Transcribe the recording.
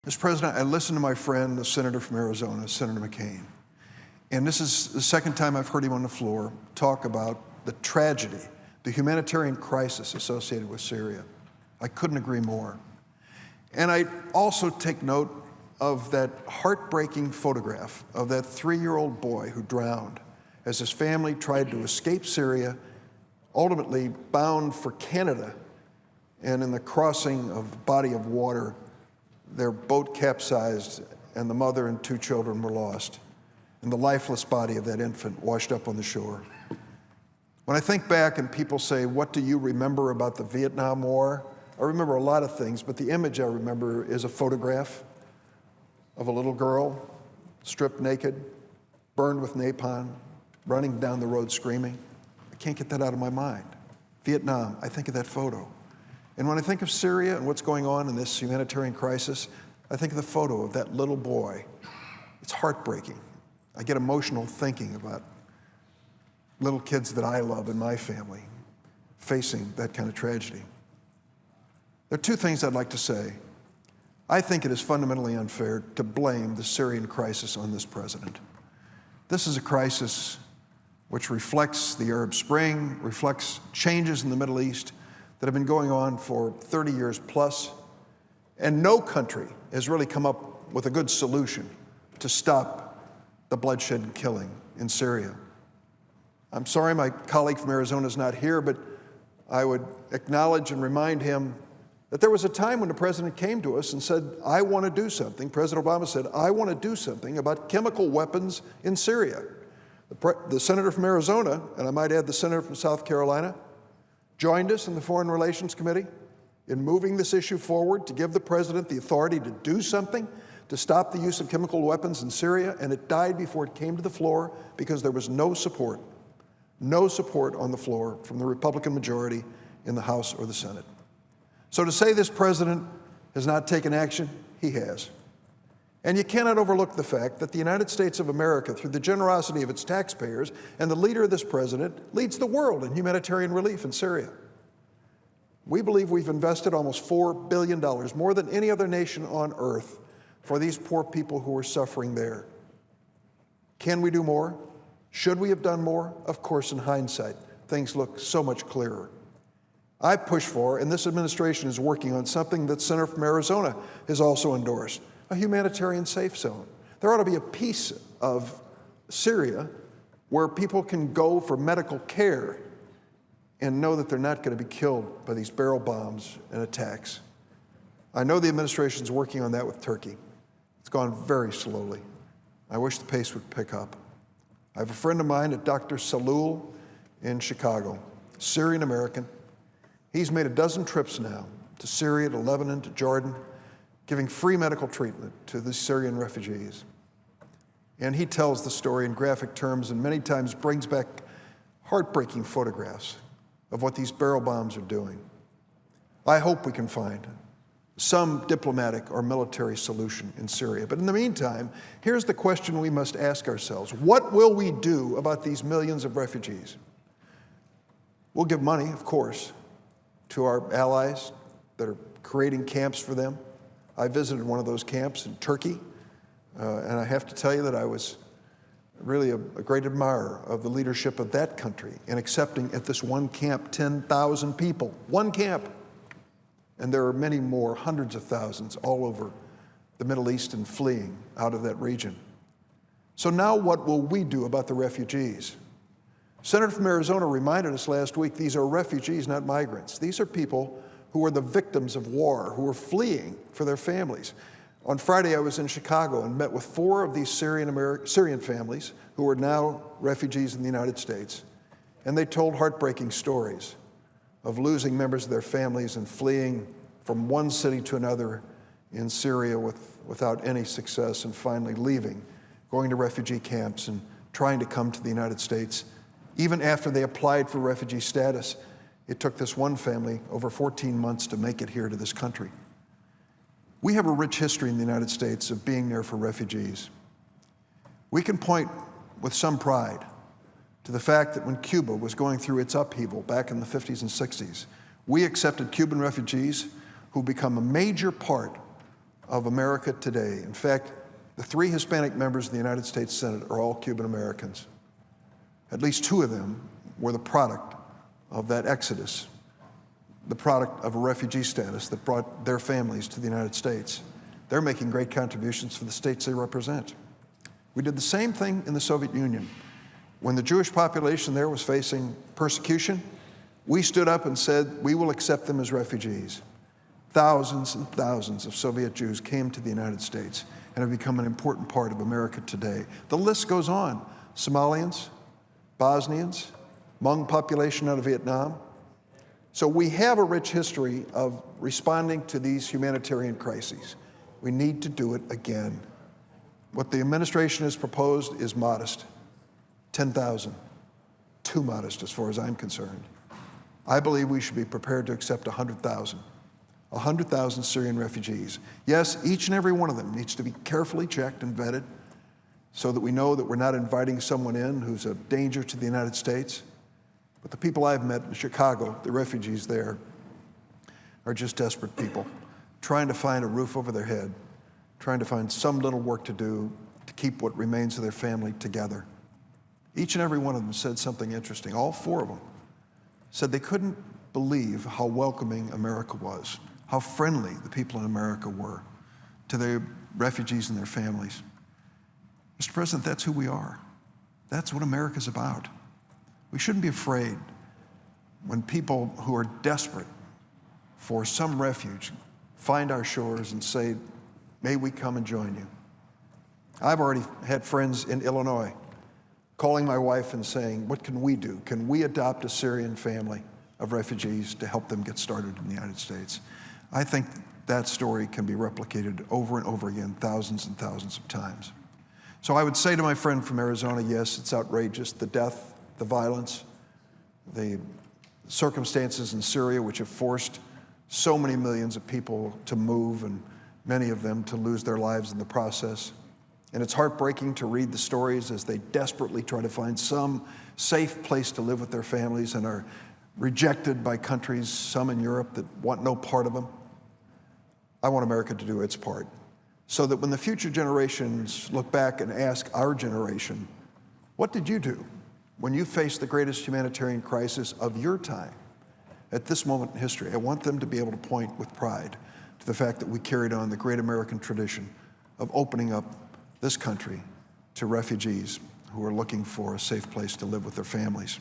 Mr. President, I listened to my friend, the senator from Arizona, Senator McCain, and this is the second time I've heard him on the floor talk about the tragedy, the humanitarian crisis associated with Syria. I couldn't agree more. And I also take note of that heartbreaking photograph of that 3-year-old boy who drowned as his family tried to escape Syria, ultimately bound for Canada, and in the crossing of the body of water, their boat capsized and the mother and 2 children were lost, and the lifeless body of that infant washed up on the shore. When I think back and people say, what do you remember about the Vietnam War? I remember a lot of things, but the image I remember is a photograph of a little girl, stripped naked, burned with napalm, running down the road screaming. I can't get that out of my mind. Vietnam, I think of that photo. And when I think of Syria and what's going on in this humanitarian crisis, I think of the photo of that little boy. It's heartbreaking. I get emotional thinking about little kids that I love in my family facing that kind of tragedy. There are 2 things I'd like to say. I think it is fundamentally unfair to blame the Syrian crisis on this president. This is a crisis which reflects the Arab Spring, reflects changes in the Middle East that have been going on for 30 years plus, and no country has really come up with a good solution to stop the bloodshed and killing in Syria. I'm sorry my colleague from Arizona is not here, but I would acknowledge and remind him that there was a time when the president came to us and said, I want to do something. President Obama said, I want to do something about chemical weapons in Syria. The senator from Arizona, and I might add the senator from South Carolina, joined us in the Foreign Relations Committee in moving this issue forward to give the president the authority to do something to stop the use of chemical weapons in Syria, and it died before it came to the floor because there was no support on the floor from the Republican majority in the House or the Senate. So to say this president has not taken action, he has. And you cannot overlook the fact that the United States of America, through the generosity of its taxpayers and the leader of this president, leads the world in humanitarian relief in Syria. We believe we've invested almost $4 billion, more than any other nation on earth, for these poor people who are suffering there. Can we do more? Should we have done more? Of course, in hindsight, things look so much clearer. I push for, and this administration is working on something that Senator from Arizona has also endorsed, a humanitarian safe zone. There ought to be a piece of Syria where people can go for medical care and know that they're not going to be killed by these barrel bombs and attacks. I know the administration is working on that with Turkey. It's gone very slowly. I wish the pace would pick up. I have a friend of mine at Dr. Salul in Chicago, Syrian American. He's made 12 trips now to Syria, to Lebanon, to Jordan, giving free medical treatment to the Syrian refugees. And he tells the story in graphic terms and many times brings back heartbreaking photographs of what these barrel bombs are doing. I hope we can find some diplomatic or military solution in Syria. But in the meantime, here's the question we must ask ourselves. What will we do about these millions of refugees? We'll give money, of course, to our allies that are creating camps for them. I visited one of those camps in Turkey, and I have to tell you that I was really a great admirer of the leadership of that country in accepting at this one camp 10,000 people, one camp. And there are many more, hundreds of thousands all over the Middle East and fleeing out of that region. So now what will we do about the refugees? Senator from Arizona reminded us last week, these are refugees, not migrants. These are people who are the victims of war, who are fleeing for their families. On Friday, I was in Chicago and met with 4 of these Syrian families who are now refugees in the United States. And they told heartbreaking stories of losing members of their families and fleeing from one city to another in Syria without any success, and finally leaving, going to refugee camps and trying to come to the United States. Even after they applied for refugee status, it took this one family over 14 months to make it here to this country. We have a rich history in the United States of being there for refugees. We can point with some pride to the fact that when Cuba was going through its upheaval back in the 50s and 60s, we accepted Cuban refugees who become a major part of America today. In fact, the 3 Hispanic members of the United States Senate are all Cuban Americans. At least 2 of them were the product of that exodus, the product of a refugee status that brought their families to the United States. They're making great contributions for the states they represent. We did the same thing in the Soviet Union. When the Jewish population there was facing persecution, we stood up and said, we will accept them as refugees. Thousands and thousands of Soviet Jews came to the United States and have become an important part of America today. The list goes on. Somalians, Bosnians, Hmong population out of Vietnam. So we have a rich history of responding to these humanitarian crises. We need to do it again. What the administration has proposed is modest. 10,000. Too modest as far as I'm concerned. I believe we should be prepared to accept 100,000. 100,000 Syrian refugees. Yes, each and every one of them needs to be carefully checked and vetted so that we know that we're not inviting someone in who's a danger to the United States. But the people I've met in Chicago, the refugees there, are just desperate people, trying to find a roof over their head, trying to find some little work to do to keep what remains of their family together. Each and every one of them said something interesting. All 4 of them said they couldn't believe how welcoming America was, how friendly the people in America were to their refugees and their families. Mr. President, that's who we are. That's what America's about. We shouldn't be afraid when people who are desperate for some refuge find our shores and say, may we come and join you. I've already had friends in Illinois calling my wife and saying, what can we do? Can we adopt a Syrian family of refugees to help them get started in the United States? I think that story can be replicated over and over again, thousands and thousands of times. So I would say to my friend from Arizona, yes, it's outrageous, the death, the violence, the circumstances in Syria which have forced so many millions of people to move and many of them to lose their lives in the process. And it's heartbreaking to read the stories as they desperately try to find some safe place to live with their families and are rejected by countries, some in Europe, that want no part of them. I want America to do its part so that when the future generations look back and ask our generation, what did you do when you faced the greatest humanitarian crisis of your time at this moment in history? I want them to be able to point with pride to the fact that we carried on the great American tradition of opening up this country to refugees who are looking for a safe place to live with their families.